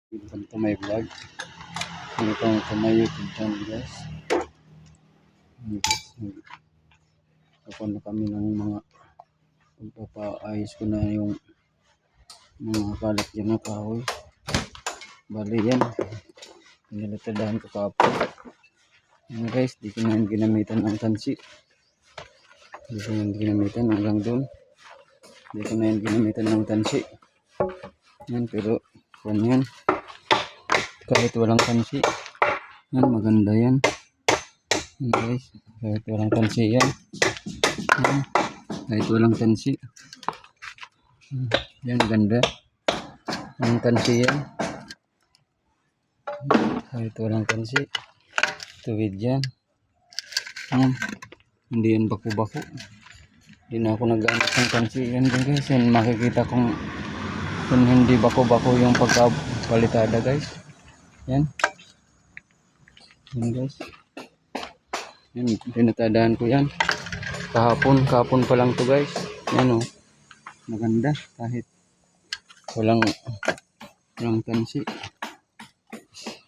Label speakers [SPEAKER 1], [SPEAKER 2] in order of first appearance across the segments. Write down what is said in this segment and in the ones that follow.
[SPEAKER 1] Welcome to my vlog. Welcome to my YouTube channel, guys. Nagkakuha na kami ng mga pagpapaayos ko na yung mga kalat dyan na kahoy. Bali yan. Pinalatadahan ko kapag. Yan guys, di ko na yung ginamitan ng tansi. Di ko na yung ginamitan hanggang doon. Di ko na yung ginamitan ng tansi. Yan, pero kung yan. Kahit walang tansi. Yan, maganda yan. Yan guys, kahit walang tansi yan. Yan, kahit walang tansi. Yan, ganda. Ang tansi yan. Kahit walang tansi. Tuwid yan. Yan. Hindi yan bako-bako. Hindi na ako nag-aanap ng tansi. Yan din guys. Yan, makikita kung hindi bako-bako yung pagkabalitada guys. Yan. Yan guys. Yan, pinatadaan ko yan. Kahapon pa lang to guys. Yan o. Maganda. Kahit walang tansi.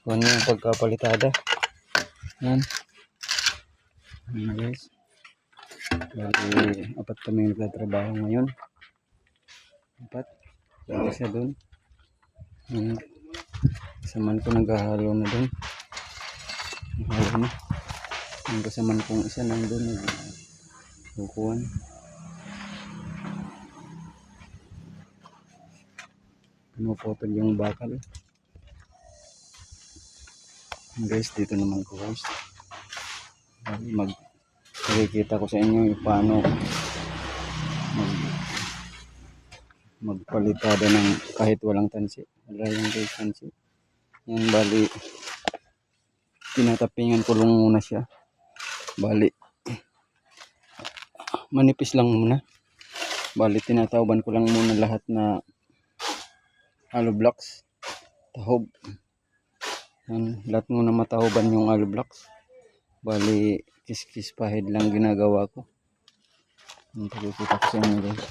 [SPEAKER 1] Yan yung pagkapalitada. Yan. Yan guys. Bali, apat kami nagtatrabaho ngayon. Apat. Bali siya dun. Yan. Kasaman ko naghahalo na dun. Naghahalo na. Yung kasaman kong isa nandun. Nagkukuhan. Pinupotol yung bakal. Guys, dito naman ko guys. Makikita ko sa inyo paano magpalitada ng kahit walang tansi. Wala yung guys tansi. Yan bali, tinatapingan ko lang muna siya. Bali, manipis lang muna. Bali, tinatawban ko lang muna lahat na hollow blocks. Tahob. Yan, lahat muna matahoban yung hollow blocks. Bali, kiss pahid lang ginagawa ko. Yung pagkikita ko sa inyo guys.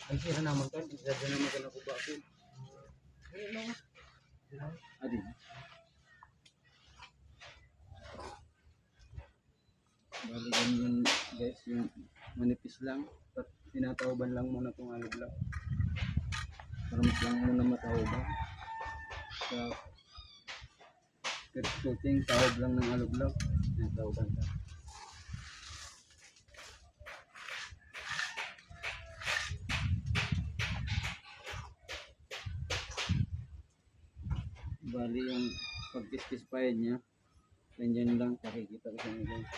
[SPEAKER 1] Ay sira naman kan, isa dyan naman ka nakubakin. Adi. Bali ganyan guys, yung manipis lang. Tinatawaban lang muna itong hollow block. Paramas lang muna matawaban. Sa coating, tawag lang ng hollow block. Tinatawaban ka. Bali yung pag-kiss pahid niya, ganyan lang, pakikita ko sa inyo guys.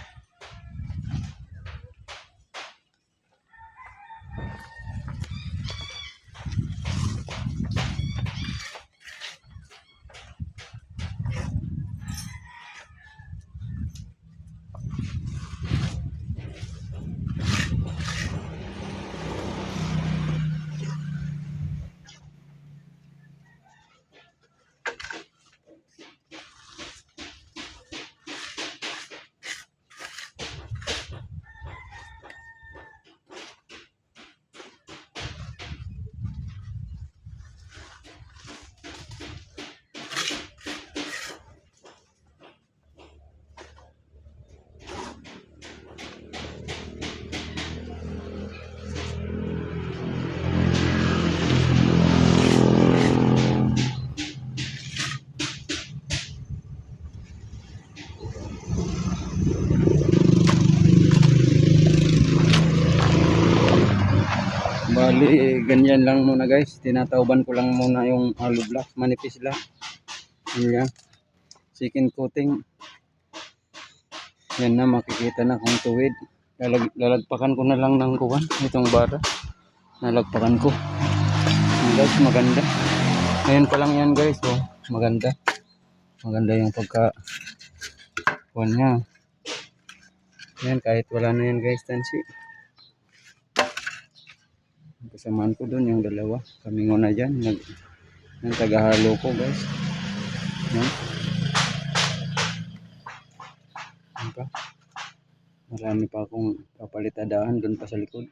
[SPEAKER 1] Bali, ganyan lang muna guys. Tinatauban ko lang muna yung hollow block. Manipis lang. Yan. Second coating. Yan na, makikita na kung tuwid. Lalagpakan ko na lang ng kuwan. Itong bara. Nalagpakan ko. Yan guys, maganda. Ngayon pa lang yan guys. Oh, maganda. Maganda yung pagka kuwan niya. Yan, kahit wala na yan guys, tansi. Kasamaan ko dun yung dalawa. Kami nguna dyan. Yung tagahalo ko guys. Yan. Yan pa. Marami pa akong papalitadahan dun pa sa likod.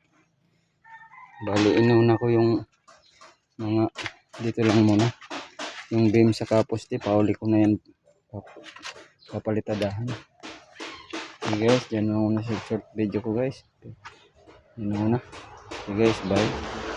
[SPEAKER 1] Bali, inuna ko yung mga dito lang muna. Yung beam sa kaposte, pauli ko na yan. Papalitadahan. Okay guys, dyan muna sa short video ko guys. Yan muna. Okay guys, bye.